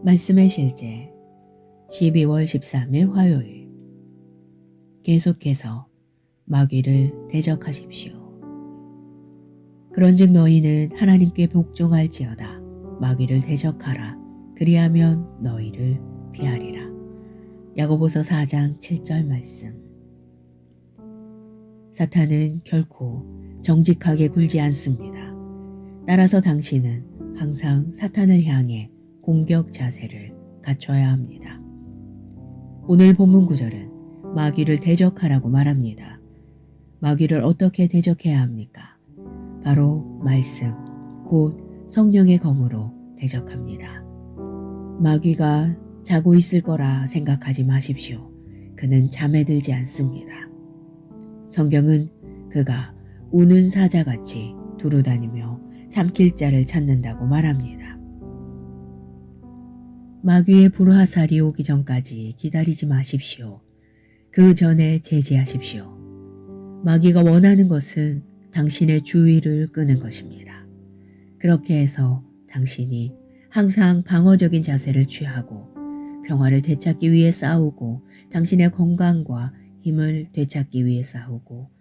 말씀의 실제 12월 13일 화요일. 계속해서 마귀를 대적하십시오. 그런즉 너희는 하나님께 복종할지어다. 마귀를 대적하라. 그리하면 너희를 피하리라. 야고보서 4장 7절 말씀. 사탄은 결코 정직하게 굴지 않습니다. 따라서 당신은 항상 사탄을 향해 공격 자세를 갖춰야 합니다. 오늘 본문 구절은 마귀를 대적하라고 말합니다. 마귀를 어떻게 대적해야 합니까? 바로 말씀, 곧 성령의 검으로 대적합니다. 마귀가 자고 있을 거라 생각하지 마십시오. 그는 잠에 들지 않습니다. 성경은 그가 우는 사자같이 두루다니며 삼킬 자를 찾는다고 말합니다. 마귀의 불화살이 오기 전까지 기다리지 마십시오. 그 전에 제지하십시오. 마귀가 원하는 것은 당신의 주의를 끄는 것입니다. 그렇게 해서 당신이 항상 방어적인 자세를 취하고 평화를 되찾기 위해 싸우고 당신의 건강과 힘을 되찾기 위해 싸우고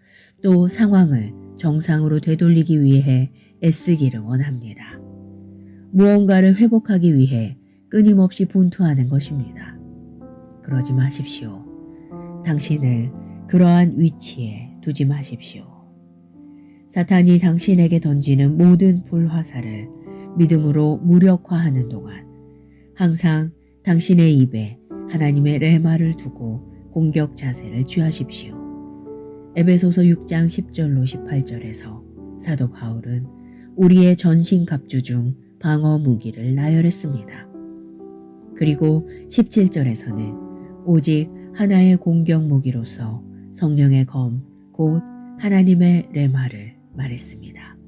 또 상황을 정상으로 되돌리기 위해 애쓰기를 원합니다. 무언가를 회복하기 위해 끊임없이 분투하는 것입니다. 그러지 마십시오. 당신을 그러한 위치에 두지 마십시오. 사탄이 당신에게 던지는 모든 불화살을 믿음으로 무력화하는 동안 항상 당신의 입에 하나님의 레마를 두고 공격 자세를 취하십시오. 에베소서 6장 10절로 18절에서 사도 바울은 우리의 전신 갑주 중 방어 무기를 나열했습니다. 그리고 17절에서는 오직 하나의 공격 무기로서 성령의 검, 곧 하나님의 레마를 말했습니다.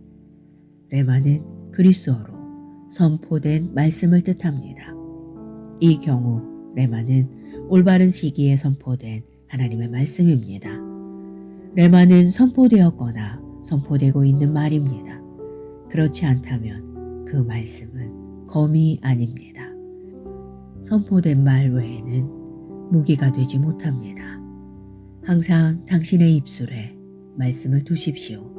레마는 그리스어로 선포된 말씀을 뜻합니다. 이 경우 레마는 올바른 시기에 선포된 하나님의 말씀입니다. 레마는 선포되었거나 선포되고 있는 말입니다. 그렇지 않다면 그 말씀은 검이 아닙니다. 선포된 말 외에는 무기가 되지 못합니다. 항상 당신의 입술에 말씀을 두십시오.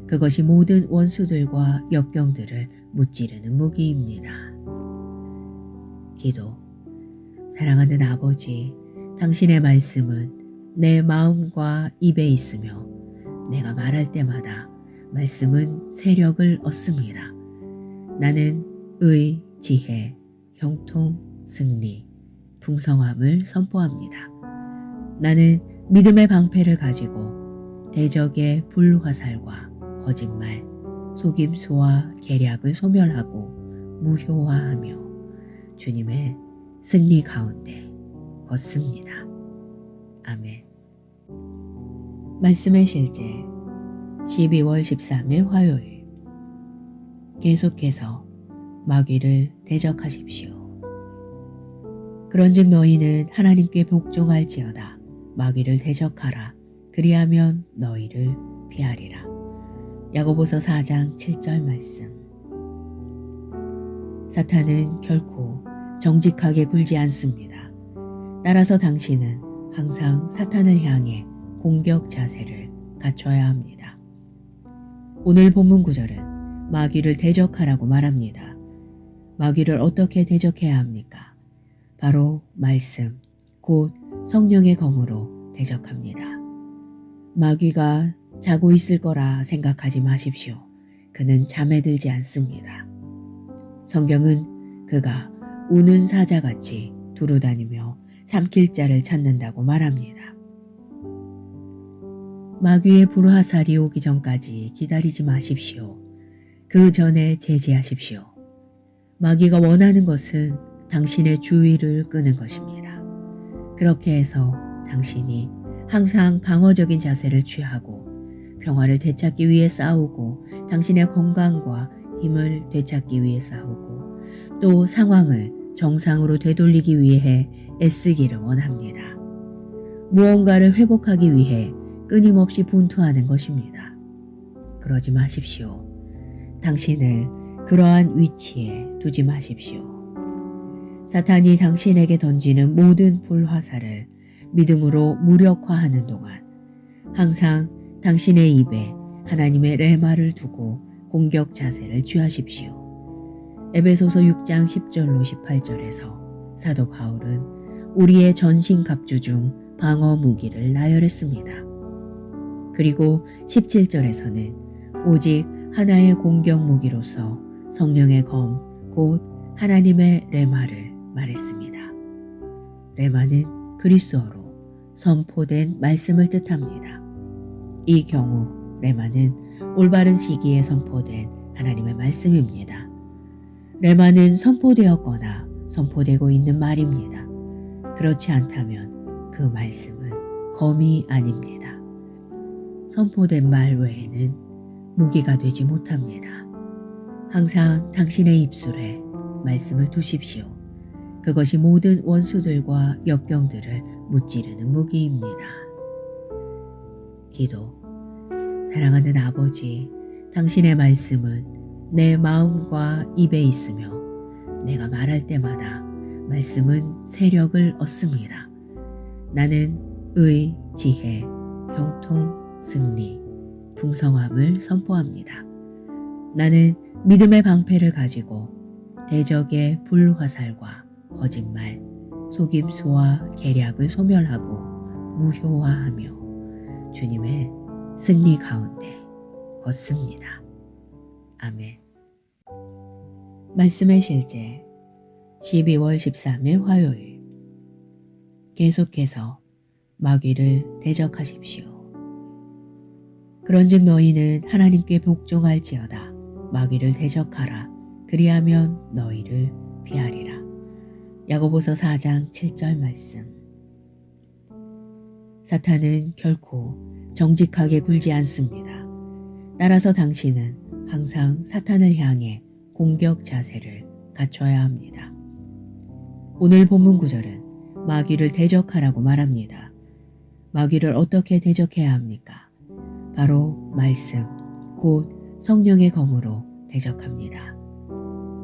그것이 모든 원수들과 역경들을 무찌르는 무기입니다. 기도. 사랑하는 아버지, 당신의 말씀은 내 마음과 입에 있으며 내가 말할 때마다 말씀은 세력을 얻습니다. 나는 의, 지혜, 형통, 승리, 풍성함을 선포합니다. 나는 믿음의 방패를 가지고 대적의 불화살과 거짓말, 속임수와 계략을 소멸하고 무효화하며 주님의 승리 가운데 걷습니다. 아멘. 말씀의 실제 12월 13일 화요일. 계속해서 마귀를 대적하십시오. 그런즉 너희는 하나님께 복종할지어다. 마귀를 대적하라. 그리하면 너희를 피하리라. 야고보서 4장 7절 말씀. 사탄은 결코 정직하게 굴지 않습니다. 따라서 당신은 항상 사탄을 향해 공격 자세를 갖춰야 합니다. 오늘 본문 구절은 마귀를 대적하라고 말합니다. 마귀를 어떻게 대적해야 합니까? 바로 말씀, 곧 성령의 검으로 대적합니다. 마귀가 자고 있을 거라 생각하지 마십시오. 그는 잠에 들지 않습니다. 성경은 그가 우는 사자같이 두루다니며 삼킬 자를 찾는다고 말합니다. 마귀의 불화살이 오기 전까지 기다리지 마십시오. 그 전에 제지하십시오. 마귀가 원하는 것은 당신의 주의를 끄는 것입니다. 그렇게 해서 당신이 항상 방어적인 자세를 취하고 평화를 되찾기 위해 싸우고 당신의 건강과 힘을 되찾기 위해 싸우고 또 상황을 정상으로 되돌리기 위해 애쓰기를 원합니다. 무언가를 회복하기 위해 끊임없이 분투하는 것입니다. 그러지 마십시오. 당신을 그러한 위치에 두지 마십시오. 사탄이 당신에게 던지는 모든 불화살을 믿음으로 무력화하는 동안 항상 당신의 입에 하나님의 레마를 두고 공격 자세를 취하십시오. 에베소서 6장 10절로 18절에서 사도 바울은 우리의 전신 갑주 중 방어 무기를 나열했습니다. 그리고 17절에서는 오직 하나의 공격 무기로서 성령의 검, 곧 하나님의 레마를 말했습니다. 레마는 그리스어로 선포된 말씀을 뜻합니다. 이 경우 레마는 올바른 시기에 선포된 하나님의 말씀입니다. 레마는 선포되었거나 선포되고 있는 말입니다. 그렇지 않다면 그 말씀은 검이 아닙니다. 선포된 말 외에는 무기가 되지 못합니다. 항상 당신의 입술에 말씀을 두십시오. 그것이 모든 원수들과 역경들을 무찌르는 무기입니다. 기도. 사랑하는 아버지, 당신의 말씀은 내 마음과 입에 있으며 내가 말할 때마다 말씀은 세력을 얻습니다. 나는 의, 지혜, 형통, 승리, 풍성함을 선포합니다. 나는 믿음의 방패를 가지고 대적의 불화살과 거짓말, 속임수와 계략을 소멸하고 무효화하며 주님의 승리 가운데 걷습니다. 아멘. 말씀의 실제 12월 13일 화요일. 계속해서 마귀를 대적하십시오. 그런즉 너희는 하나님께 복종할지어다. 마귀를 대적하라. 그리하면 너희를 피하리라. 야고보서 4장 7절 말씀. 사탄은 결코 정직하게 굴지 않습니다. 따라서 당신은 항상 사탄을 향해 공격 자세를 갖춰야 합니다. 오늘 본문 구절은 마귀를 대적하라고 말합니다. 마귀를 어떻게 대적해야 합니까? 바로 말씀, 곧 성령의 검으로 대적합니다.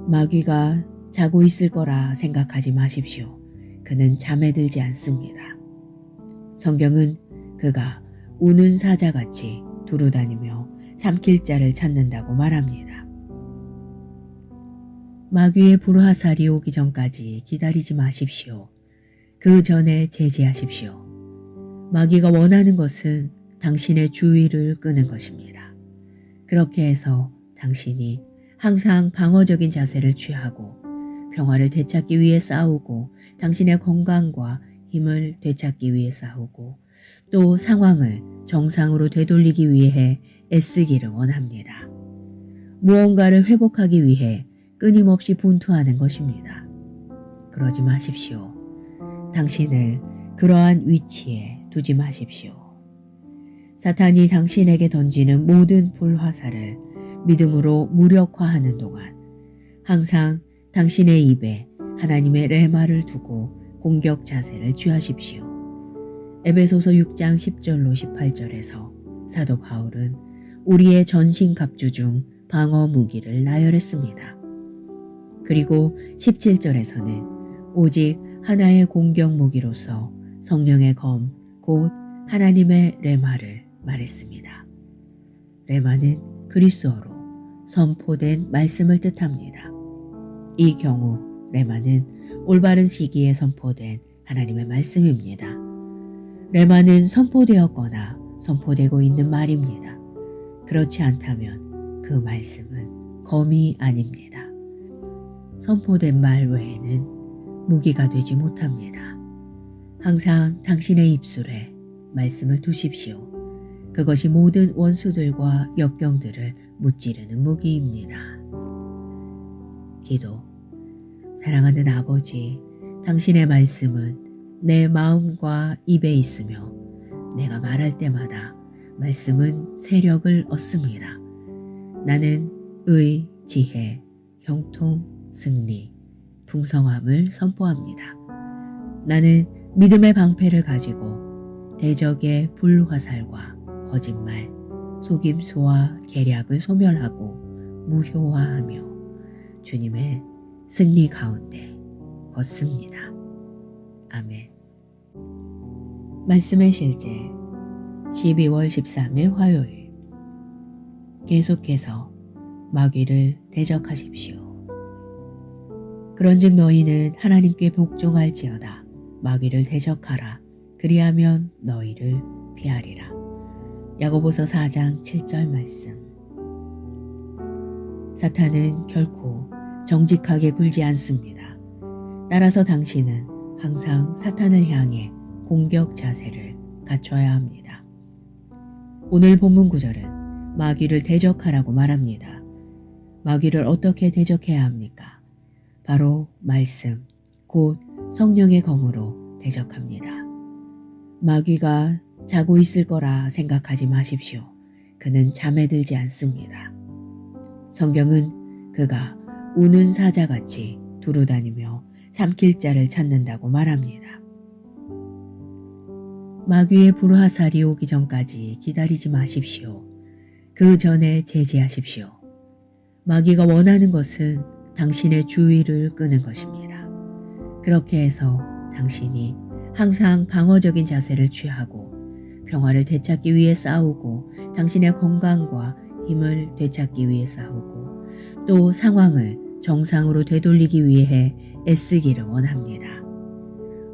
마귀가 자고 있을 거라 생각하지 마십시오. 그는 잠에 들지 않습니다. 성경은 그가 우는 사자같이 두루다니며 삼킬 자를 찾는다고 말합니다. 마귀의 불화살이 오기 전까지 기다리지 마십시오. 그 전에 제지하십시오. 마귀가 원하는 것은 당신의 주의를 끄는 것입니다. 그렇게 해서 당신이 항상 방어적인 자세를 취하고 평화를 되찾기 위해 싸우고 당신의 건강과 힘을 되찾기 위해 싸우고 또 상황을 정상으로 되돌리기 위해 애쓰기를 원합니다. 무언가를 회복하기 위해 끊임없이 분투하는 것입니다. 그러지 마십시오. 당신을 그러한 위치에 두지 마십시오. 사탄이 당신에게 던지는 모든 불화살을 믿음으로 무력화하는 동안 항상 당신의 입에 하나님의 레마를 두고 공격 자세를 취하십시오. 에베소서 6장 10절로 18절에서 사도 바울은 우리의 전신 갑주 중 방어 무기를 나열했습니다. 그리고 17절에서는 오직 하나의 공격 무기로서 성령의 검, 곧 하나님의 레마를 말했습니다. 레마는 그리스어로 선포된 말씀을 뜻합니다. 이 경우 레마는 올바른 시기에 선포된 하나님의 말씀입니다. 레마는 선포되었거나 선포되고 있는 말입니다. 그렇지 않다면 그 말씀은 검이 아닙니다. 선포된 말 외에는 무기가 되지 못합니다. 항상 당신의 입술에 말씀을 두십시오. 그것이 모든 원수들과 역경들을 무찌르는 무기입니다. 기도. 사랑하는 아버지, 당신의 말씀은 내 마음과 입에 있으며 내가 말할 때마다 말씀은 세력을 얻습니다. 나는 의, 지혜, 형통, 승리, 풍성함을 선포합니다. 나는 믿음의 방패를 가지고 대적의 불화살과 거짓말, 속임수와 계략을 소멸하고 무효화하며 주님의 승리 가운데 걷습니다. 아멘. 말씀의 실제 12월 13일 화요일. 계속해서 마귀를 대적하십시오. 그런즉 너희는 하나님께 복종할지어다. 마귀를 대적하라. 그리하면 너희를 피하리라. 야고보서 4장 7절 말씀. 사탄은 결코 정직하게 굴지 않습니다. 따라서 당신은 항상 사탄을 향해 공격 자세를 갖춰야 합니다. 오늘 본문 구절은 마귀를 대적하라고 말합니다. 마귀를 어떻게 대적해야 합니까? 바로 말씀, 곧 성령의 검으로 대적합니다. 마귀가 자고 있을 거라 생각하지 마십시오. 그는 잠에 들지 않습니다. 성경은 그가 우는 사자같이 두루다니며 삼킬 자를 찾는다고 말합니다. 마귀의 불화살이 오기 전까지 기다리지 마십시오. 그 전에 제지하십시오. 마귀가 원하는 것은 당신의 주의를 끄는 것입니다. 그렇게 해서 당신이 항상 방어적인 자세를 취하고 평화를 되찾기 위해 싸우고 당신의 건강과 힘을 되찾기 위해 싸우고 또 상황을 정상으로 되돌리기 위해 애쓰기를 원합니다.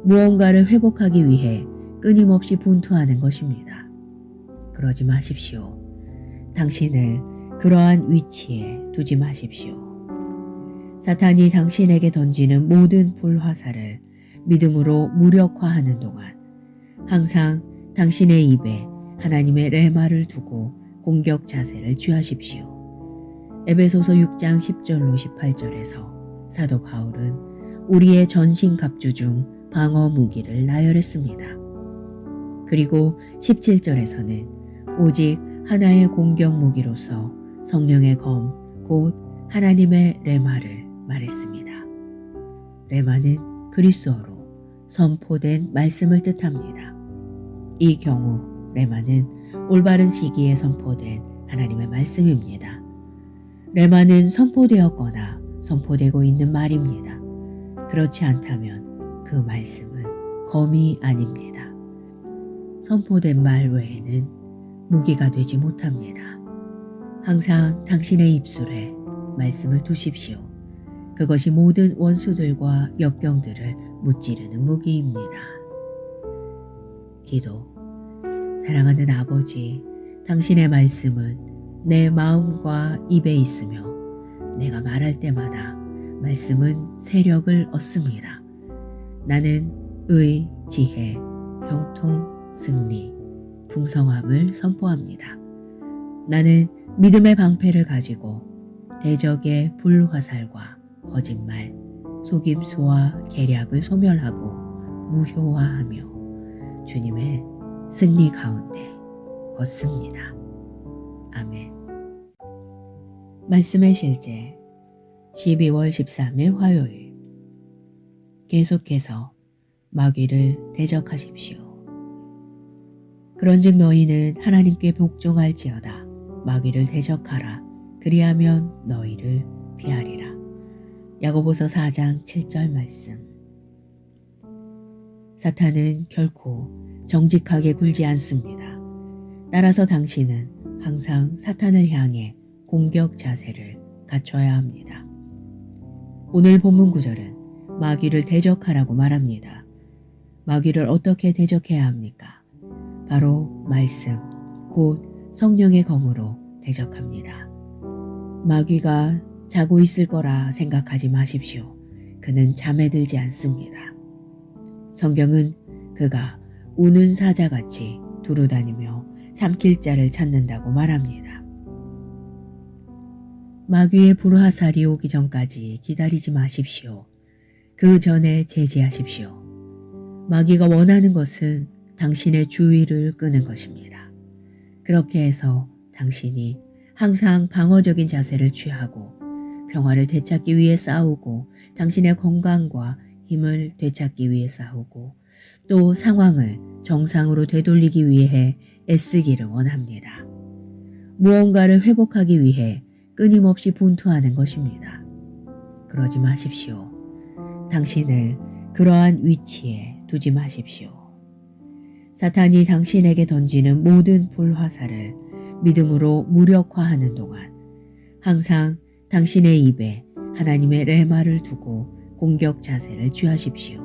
무언가를 회복하기 위해 끊임없이 분투하는 것입니다. 그러지 마십시오. 당신을 그러한 위치에 두지 마십시오. 사탄이 당신에게 던지는 모든 불화살을 믿음으로 무력화하는 동안 항상 당신의 입에 하나님의 레마를 두고 공격 자세를 취하십시오. 에베소서 6장 10절로 18절에서 사도 바울은 우리의 전신 갑주 중 방어 무기를 나열했습니다. 그리고 17절에서는 오직 하나의 공격 무기로서 성령의 검, 곧 하나님의 레마를 말했습니다. 레마는 그리스어로 선포된 말씀을 뜻합니다. 이 경우 레마는 올바른 시기에 선포된 하나님의 말씀입니다. 레마는 선포되었거나 선포되고 있는 말입니다. 그렇지 않다면 그 말씀은 검이 아닙니다. 선포된 말 외에는 무기가 되지 못합니다. 항상 당신의 입술에 말씀을 두십시오. 그것이 모든 원수들과 역경들을 무찌르는 무기입니다. 기도. 사랑하는 아버지, 당신의 말씀은 내 마음과 입에 있으며 내가 말할 때마다 말씀은 세력을 얻습니다. 나는 의, 지혜, 형통, 승리, 풍성함을 선포합니다. 나는 믿음의 방패를 가지고 대적의 불화살과 거짓말, 속임수와 계략을 소멸하고 무효화하며 주님의 승리 가운데 걷습니다. 아멘. 말씀의 실제 12월 13일 화요일. 계속해서 마귀를 대적하십시오. 그런즉 너희는 하나님께 복종할지어다. 마귀를 대적하라. 그리하면 너희를 피하리라. 야고보서 4장 7절 말씀. 사탄은 결코 정직하게 굴지 않습니다. 따라서 당신은 항상 사탄을 향해 공격 자세를 갖춰야 합니다. 오늘 본문 구절은 마귀를 대적하라고 말합니다. 마귀를 어떻게 대적해야 합니까? 바로 말씀, 곧 성령의 검으로 대적합니다. 마귀가 자고 있을 거라 생각하지 마십시오. 그는 잠에 들지 않습니다. 성경은 그가 우는 사자같이 두루다니며 삼킬 자를 찾는다고 말합니다. 마귀의 불화살이 오기 전까지 기다리지 마십시오. 그 전에 제지하십시오. 마귀가 원하는 것은 당신의 주의를 끄는 것입니다. 그렇게 해서 당신이 항상 방어적인 자세를 취하고 평화를 되찾기 위해 싸우고 당신의 건강과 힘을 되찾기 위해 싸우고 또 상황을 정상으로 되돌리기 위해 애쓰기를 원합니다. 무언가를 회복하기 위해 끊임없이 분투하는 것입니다. 그러지 마십시오. 당신을 그러한 위치에 두지 마십시오. 사탄이 당신에게 던지는 모든 불화살을 믿음으로 무력화하는 동안 항상 당신의 입에 하나님의 레마를 두고 공격 자세를 취하십시오.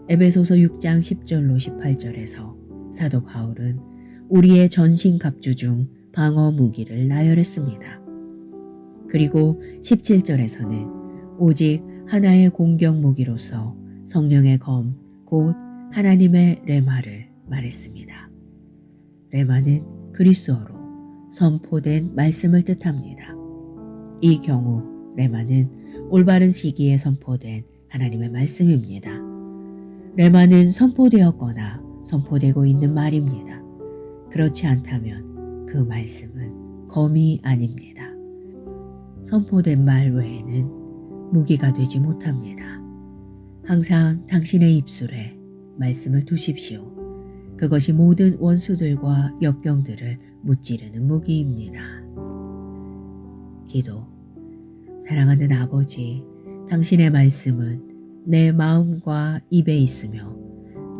에베소서 6장 10절로 18절에서 사도 바울은 우리의 전신 갑주 중 방어 무기를 나열했습니다. 그리고 17절에서는 오직 하나의 공격 무기로서 성령의 검, 곧 하나님의 레마를 말했습니다. 레마는 그리스어로 선포된 말씀을 뜻합니다. 이 경우 레마는 올바른 시기에 선포된 하나님의 말씀입니다. 레마는 선포되었거나 선포되고 있는 말입니다. 그렇지 않다면 그 말씀은 검이 아닙니다. 선포된 말 외에는 무기가 되지 못합니다. 항상 당신의 입술에 말씀을 두십시오. 그것이 모든 원수들과 역경들을 무찌르는 무기입니다. 기도. 사랑하는 아버지, 당신의 말씀은 내 마음과 입에 있으며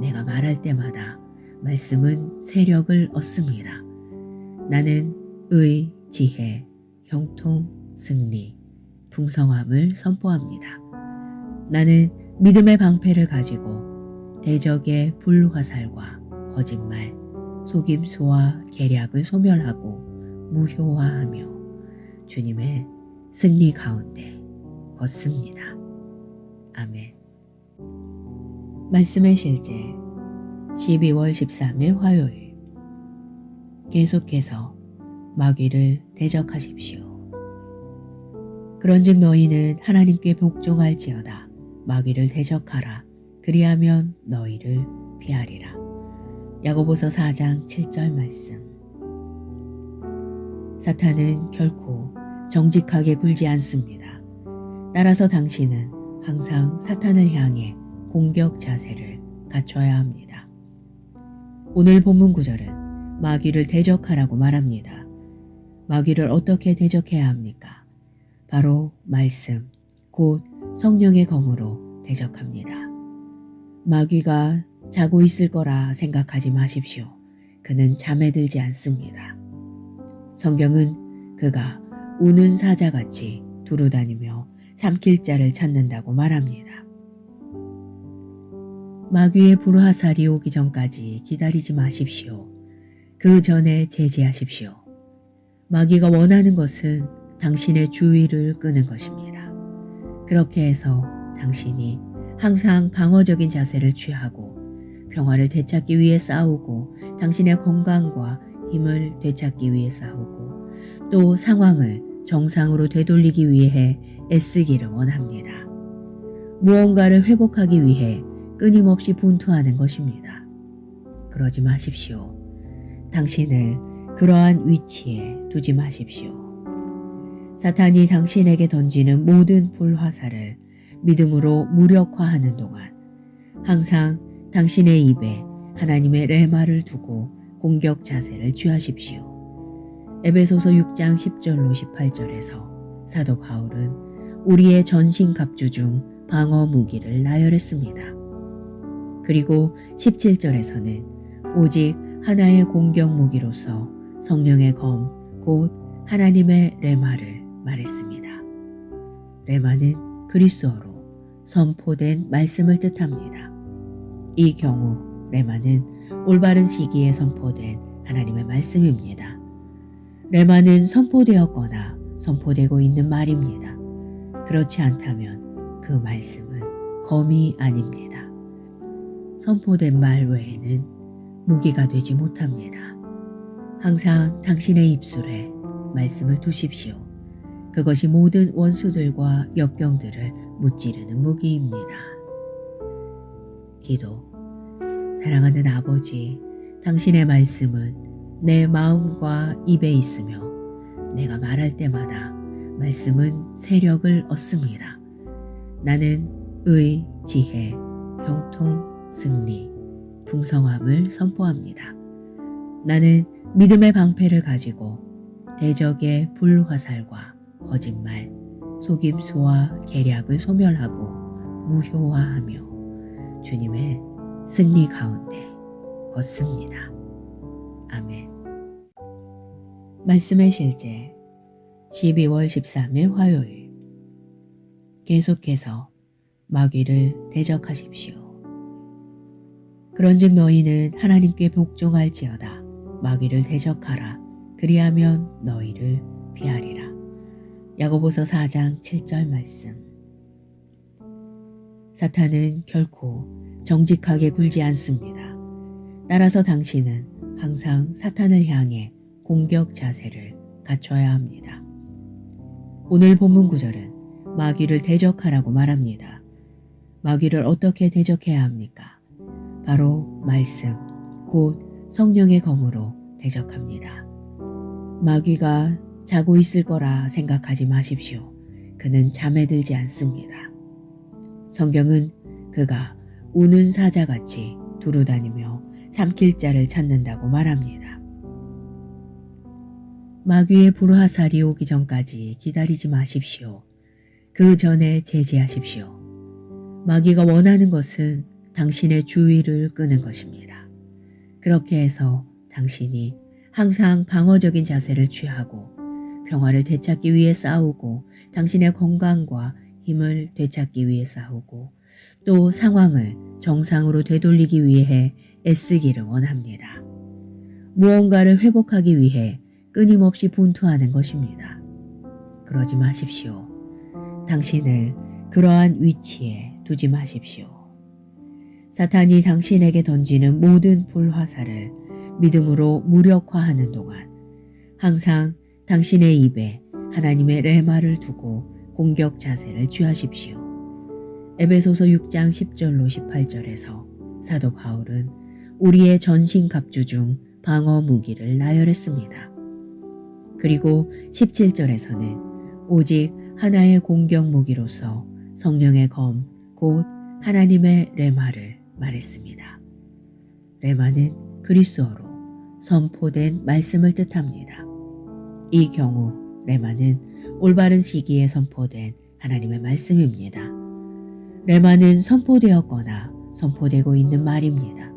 내가 말할 때마다 말씀은 세력을 얻습니다. 나는 의, 지혜, 형통, 승리, 풍성함을 선포합니다. 나는 믿음의 방패를 가지고 대적의 불화살과 거짓말, 속임수와 계략을 소멸하고 무효화하며 주님의 승리 가운데 걷습니다. 아멘. 말씀의 실제 12월 13일 화요일. 계속해서 마귀를 대적하십시오. 그런즉 너희는 하나님께 복종할지어다. 마귀를 대적하라. 그리하면 너희를 피하리라. 야고보서 4장 7절 말씀. 사탄은 결코 정직하게 굴지 않습니다. 따라서 당신은 항상 사탄을 향해 공격 자세를 갖춰야 합니다. 오늘 본문 구절은 마귀를 대적하라고 말합니다. 마귀를 어떻게 대적해야 합니까? 바로 말씀, 곧 성령의 검으로 대적합니다. 마귀가 자고 있을 거라 생각하지 마십시오. 그는 잠에 들지 않습니다. 성경은 그가 우는 사자같이 두루다니며 삼킬 자를 찾는다고 말합니다. 마귀의 불화살이 오기 전까지 기다리지 마십시오. 그 전에 제지하십시오. 마귀가 원하는 것은 당신의 주의를 끄는 것입니다. 그렇게 해서 당신이 항상 방어적인 자세를 취하고 평화를 되찾기 위해 싸우고 당신의 건강과 힘을 되찾기 위해 싸우고 또 상황을 정상으로 되돌리기 위해 애쓰기를 원합니다. 무언가를 회복하기 위해 끊임없이 분투하는 것입니다. 그러지 마십시오. 당신을 그러한 위치에 두지 마십시오. 사탄이 당신에게 던지는 모든 불화살을 믿음으로 무력화하는 동안 항상 당신의 입에 하나님의 레마를 두고 공격 자세를 취하십시오. 에베소서 6장 10절로 18절에서 사도 바울은 우리의 전신 갑주 중 방어 무기를 나열했습니다. 그리고 17절에서는 오직 하나의 공격 무기로서 성령의 검, 곧 하나님의 레마를 말했습니다. 레마는 그리스어로 선포된 말씀을 뜻합니다. 이 경우 레마는 올바른 시기에 선포된 하나님의 말씀입니다. 레마는 선포되었거나 선포되고 있는 말입니다. 그렇지 않다면 그 말씀은 검이 아닙니다. 선포된 말 외에는 무기가 되지 못합니다. 항상 당신의 입술에 말씀을 두십시오. 그것이 모든 원수들과 역경들을 무찌르는 무기입니다. 기도. 사랑하는 아버지, 당신의 말씀은 내 마음과 입에 있으며 내가 말할 때마다 말씀은 세력을 얻습니다. 나는 의, 지혜, 형통, 승리, 풍성함을 선포합니다. 나는 믿음의 방패를 가지고 대적의 불화살과 거짓말, 속임수와 계략을 소멸하고 무효화하며 주님의 승리 가운데 걷습니다. 아멘. 말씀의 실제 12월 13일 화요일. 계속해서 마귀를 대적하십시오. 그런즉 너희는 하나님께 복종할지어다. 마귀를 대적하라. 그리하면 너희를 피하리라. 야고보서 4장 7절 말씀. 사탄은 결코 정직하게 굴지 않습니다. 따라서 당신은 항상 사탄을 향해 공격 자세를 갖춰야 합니다. 오늘 본문 구절은 마귀를 대적하라고 말합니다. 마귀를 어떻게 대적해야 합니까? 바로 말씀, 곧 성령의 검으로 대적합니다. 마귀가 자고 있을 거라 생각하지 마십시오. 그는 잠에 들지 않습니다. 성경은 그가 우는 사자같이 두루다니며 삼킬 자를 찾는다고 말합니다. 마귀의 불화살이 오기 전까지 기다리지 마십시오. 그 전에 제지하십시오. 마귀가 원하는 것은 당신의 주의를 끄는 것입니다. 그렇게 해서 당신이 항상 방어적인 자세를 취하고 평화를 되찾기 위해 싸우고 당신의 건강과 힘을 되찾기 위해 싸우고 또 상황을 정상으로 되돌리기 위해 애쓰기를 원합니다. 무언가를 회복하기 위해 끊임없이 분투하는 것입니다. 그러지 마십시오. 당신을 그러한 위치에 두지 마십시오. 사탄이 당신에게 던지는 모든 불화살을 믿음으로 무력화하는 동안 항상 당신의 입에 하나님의 레마를 두고 공격 자세를 취하십시오. 에베소서 6장 10절로 18절에서 사도 바울은 우리의 전신 갑주 중 방어 무기를 나열했습니다. 그리고 17절에서는 오직 하나의 공격 무기로서 성령의 검, 곧 하나님의 레마를 말했습니다. 레마는 그리스어로 선포된 말씀을 뜻합니다. 이 경우 레마는 올바른 시기에 선포된 하나님의 말씀입니다. 레마는 선포되었거나 선포되고 있는 말입니다.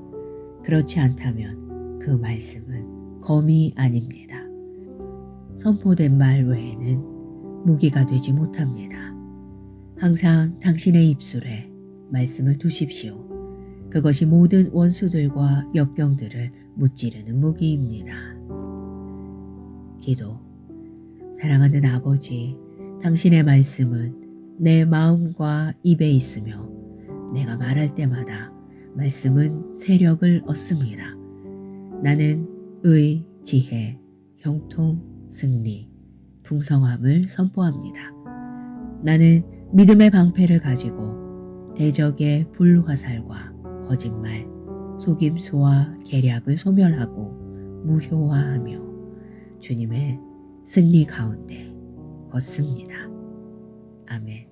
그렇지 않다면 그 말씀은 검이 아닙니다. 선포된 말 외에는 무기가 되지 못합니다. 항상 당신의 입술에 말씀을 두십시오. 그것이 모든 원수들과 역경들을 무찌르는 무기입니다. 기도. 사랑하는 아버지, 당신의 말씀은 내 마음과 입에 있으며 내가 말할 때마다 말씀은 세력을 얻습니다. 나는 의, 지혜, 형통, 승리, 풍성함을 선포합니다. 나는 믿음의 방패를 가지고 대적의 불화살과 거짓말, 속임수와 계략을 소멸하고 무효화하며 주님의 승리 가운데 걷습니다. 아멘.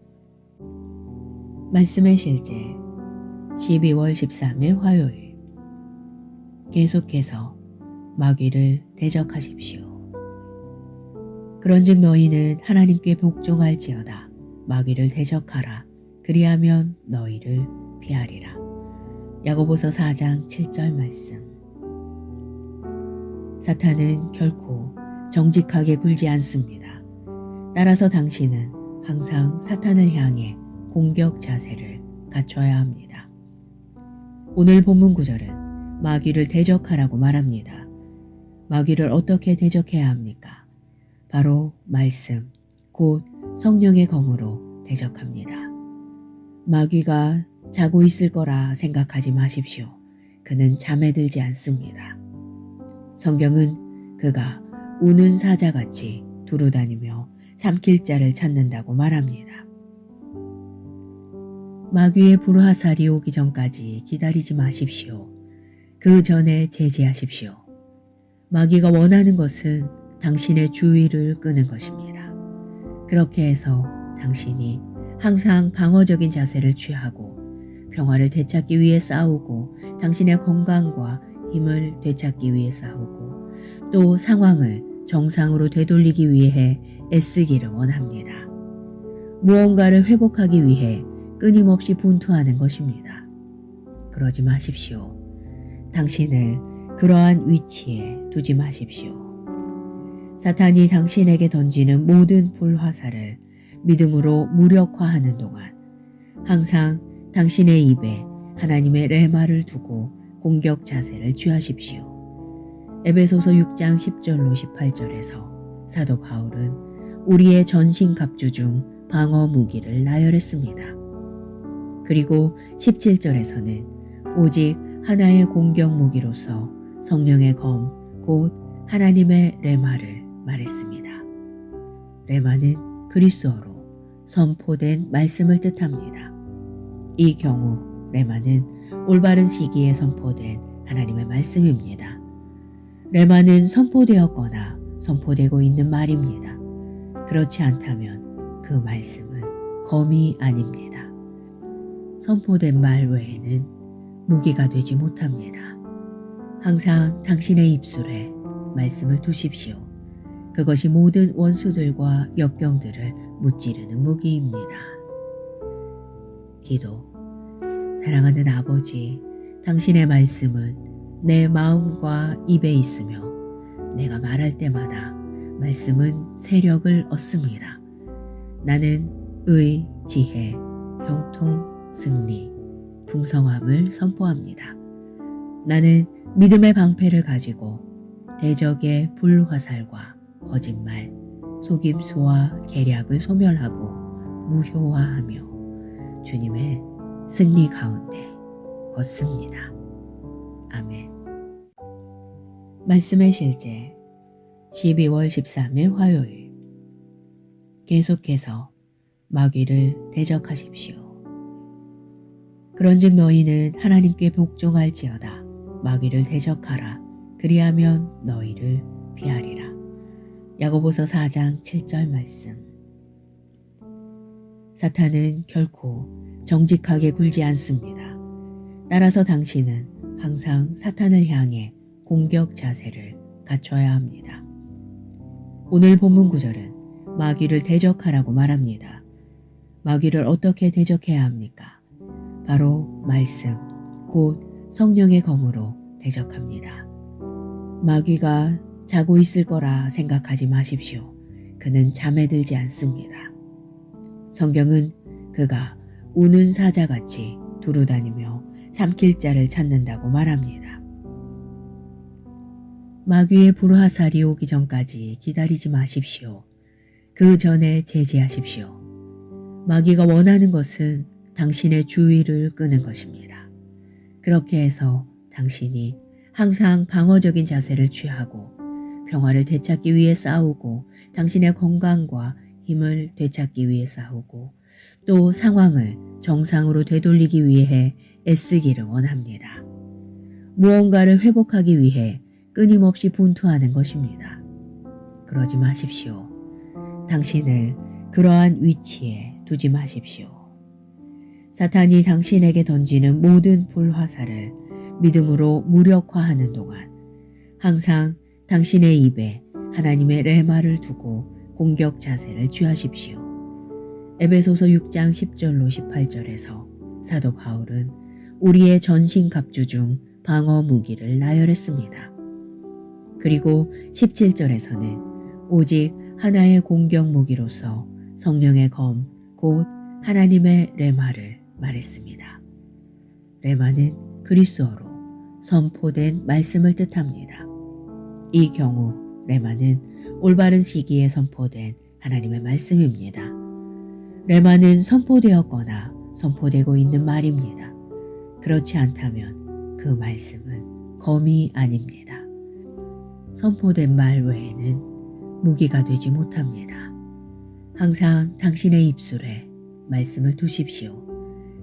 말씀의 실제 12월 13일 화요일. 계속해서 마귀를 대적하십시오. 그런즉 너희는 하나님께 복종할지어다. 마귀를 대적하라. 그리하면 너희를 피하리라. 야고보서 4장 7절 말씀. 사탄은 결코 정직하게 굴지 않습니다. 따라서 당신은 항상 사탄을 향해 공격 자세를 갖춰야 합니다. 오늘 본문 구절은 마귀를 대적하라고 말합니다. 마귀를 어떻게 대적해야 합니까? 바로 말씀, 곧 성령의 검으로 대적합니다. 마귀가 자고 있을 거라 생각하지 마십시오. 그는 잠에 들지 않습니다. 성경은 그가 우는 사자같이 두루다니며 삼킬 자를 찾는다고 말합니다. 마귀의 불화살이 오기 전까지 기다리지 마십시오. 그 전에 제지하십시오. 마귀가 원하는 것은 당신의 주의를 끄는 것입니다. 그렇게 해서 당신이 항상 방어적인 자세를 취하고 평화를 되찾기 위해 싸우고 당신의 건강과 힘을 되찾기 위해 싸우고 또 상황을 정상으로 되돌리기 위해 애쓰기를 원합니다. 무언가를 회복하기 위해 끊임없이 분투하는 것입니다. 그러지 마십시오. 당신을 그러한 위치에 두지 마십시오. 사탄이 당신에게 던지는 모든 불화살을 믿음으로 무력화하는 동안 항상 당신의 입에 하나님의 레마를 두고 공격 자세를 취하십시오. 에베소서 6장 10절로 18절에서 사도 바울은 우리의 전신 갑주 중 방어 무기를 나열했습니다. 그리고 17절에서는 오직 하나의 공격 무기로서 성령의 검, 곧 하나님의 레마를 말했습니다. 레마는 그리스어로 선포된 말씀을 뜻합니다. 이 경우 레마는 올바른 시기에 선포된 하나님의 말씀입니다. 레마는 선포되었거나 선포되고 있는 말입니다. 그렇지 않다면 그 말씀은 검이 아닙니다. 선포된 말 외에는 무기가 되지 못합니다. 항상 당신의 입술에 말씀을 두십시오. 그것이 모든 원수들과 역경들을 무찌르는 무기입니다. 기도. 사랑하는 아버지, 당신의 말씀은 내 마음과 입에 있으며 내가 말할 때마다 말씀은 세력을 얻습니다. 나는 의, 지혜, 형통, 승리, 풍성함을 선포합니다. 나는 믿음의 방패를 가지고 대적의 불화살과 거짓말, 속임수와 계략을 소멸하고 무효화하며 주님의 승리 가운데 걷습니다. 아멘. 말씀의 실제 12월 13일 화요일. 계속해서 마귀를 대적하십시오. 그런즉 너희는 하나님께 복종할지어다. 마귀를 대적하라. 그리하면 너희를 피하리라. 야고보서 4장 7절 말씀. 사탄은 결코 정직하게 굴지 않습니다. 따라서 당신은 항상 사탄을 향해 공격 자세를 갖춰야 합니다. 오늘 본문 구절은 마귀를 대적하라고 말합니다. 마귀를 어떻게 대적해야 합니까? 바로 말씀, 곧 성령의 검으로 대적합니다. 마귀가 자고 있을 거라 생각하지 마십시오. 그는 잠에 들지 않습니다. 성경은 그가 우는 사자같이 두루다니며 삼킬 자를 찾는다고 말합니다. 마귀의 불화살이 오기 전까지 기다리지 마십시오. 그 전에 제지하십시오. 마귀가 원하는 것은 당신의 주의를 끄는 것입니다. 그렇게 해서 당신이 항상 방어적인 자세를 취하고 평화를 되찾기 위해 싸우고 당신의 건강과 힘을 되찾기 위해 싸우고 또 상황을 정상으로 되돌리기 위해 애쓰기를 원합니다. 무언가를 회복하기 위해 끊임없이 분투하는 것입니다. 그러지 마십시오. 당신을 그러한 위치에 두지 마십시오. 사탄이 당신에게 던지는 모든 불화살을 믿음으로 무력화하는 동안 항상 당신의 입에 하나님의 레마를 두고 공격 자세를 취하십시오. 에베소서 6장 10절로 18절에서 사도 바울은 우리의 전신 갑주 중 방어 무기를 나열했습니다. 그리고 17절에서는 오직 하나의 공격 무기로서 성령의 검, 곧 하나님의 레마를 말했습니다. 레마는 그리스어로 선포된 말씀을 뜻합니다. 이 경우 레마는 올바른 시기에 선포된 하나님의 말씀입니다. 레마는 선포되었거나 선포되고 있는 말입니다. 그렇지 않다면 그 말씀은 검이 아닙니다. 선포된 말 외에는 무기가 되지 못합니다. 항상 당신의 입술에 말씀을 두십시오.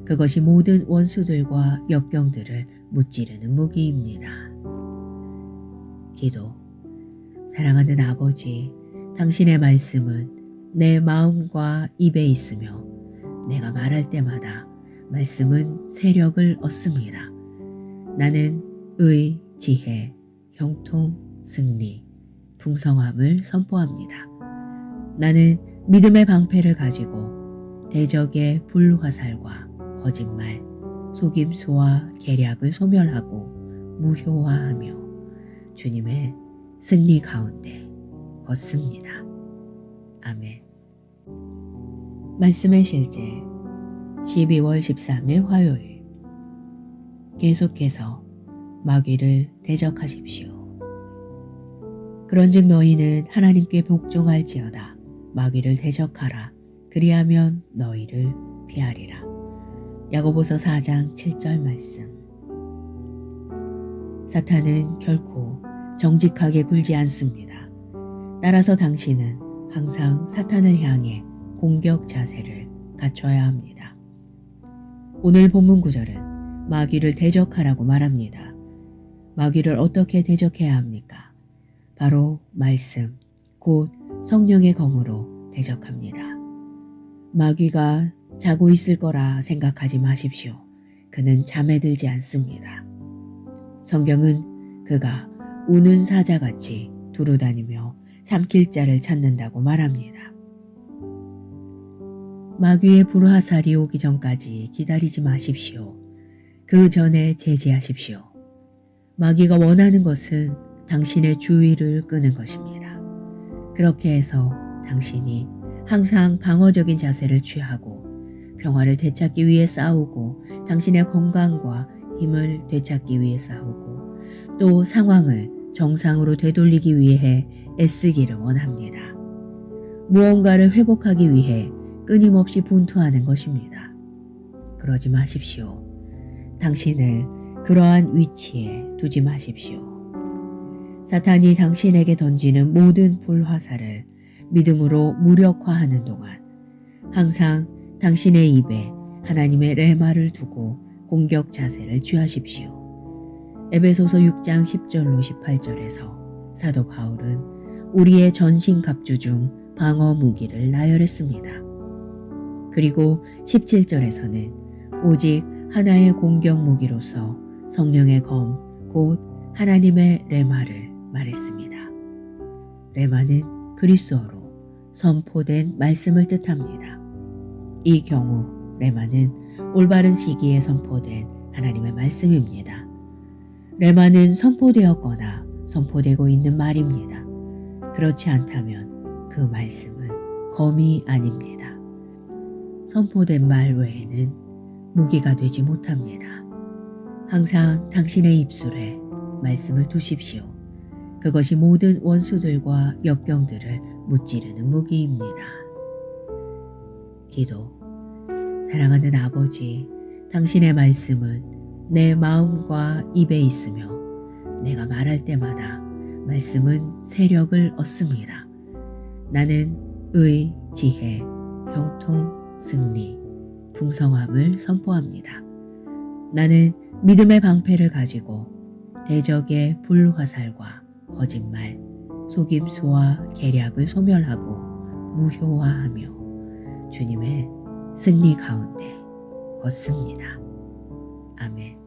그것이 모든 원수들과 역경들을 무찌르는 무기입니다. 기도. 사랑하는 아버지, 당신의 말씀은 내 마음과 입에 있으며 내가 말할 때마다 말씀은 세력을 얻습니다. 나는 의, 지혜, 형통, 승리, 풍성함을 선포합니다. 나는 믿음의 방패를 가지고 대적의 불화살과 거짓말, 속임수와 계략을 소멸하고 무효화하며 주님의 승리 가운데 걷습니다. 아멘. 말씀의 실제 12월 13일 화요일. 계속해서 마귀를 대적하십시오. 그런즉 너희는 하나님께 복종할지어다. 마귀를 대적하라. 그리하면 너희를 피하리라. 야고보서 4장 7절 말씀. 사탄은 결코 정직하게 굴지 않습니다. 따라서 당신은 항상 사탄을 향해 공격 자세를 갖춰야 합니다. 오늘 본문 구절은 마귀를 대적하라고 말합니다. 마귀를 어떻게 대적해야 합니까? 바로 말씀, 곧 성령의 검으로 대적합니다. 마귀가 자고 있을 거라 생각하지 마십시오. 그는 잠에 들지 않습니다. 성경은 그가 우는 사자같이 두루다니며 삼킬 자를 찾는다고 말합니다. 마귀의 불화살이 오기 전까지 기다리지 마십시오. 그 전에 제지하십시오. 마귀가 원하는 것은 당신의 주의를 끄는 것입니다. 그렇게 해서 당신이 항상 방어적인 자세를 취하고 평화를 되찾기 위해 싸우고 당신의 건강과 힘을 되찾기 위해 싸우고 또 상황을 정상으로 되돌리기 위해 애쓰기를 원합니다. 무언가를 회복하기 위해 끊임없이 분투하는 것입니다. 그러지 마십시오. 당신을 그러한 위치에 두지 마십시오. 사탄이 당신에게 던지는 모든 불화살을 믿음으로 무력화하는 동안 항상 당신의 입에 하나님의 레마를 두고 공격 자세를 취하십시오. 에베소서 6장 10절로 18절에서 사도 바울은 우리의 전신 갑주 중 방어 무기를 나열했습니다. 그리고 17절에서는 오직 하나의 공격 무기로서 성령의 검, 곧 하나님의 레마를 말했습니다. 레마는 그리스어로 선포된 말씀을 뜻합니다. 이 경우 레마는 올바른 시기에 선포된 하나님의 말씀입니다. 레마는 선포되었거나 선포되고 있는 말입니다. 그렇지 않다면 그 말씀은 검이 아닙니다. 선포된 말 외에는 무기가 되지 못합니다. 항상 당신의 입술에 말씀을 두십시오. 그것이 모든 원수들과 역경들을 무찌르는 무기입니다. 기도. 사랑하는 아버지, 당신의 말씀은 내 마음과 입에 있으며 내가 말할 때마다 말씀은 세력을 얻습니다. 나는 의, 지혜, 형통, 승리, 풍성함을 선포합니다. 나는 믿음의 방패를 가지고 대적의 불화살과 거짓말, 속임수와 계략을 소멸하고 무효화하며 주님의 승리 가운데 걷습니다. 아멘.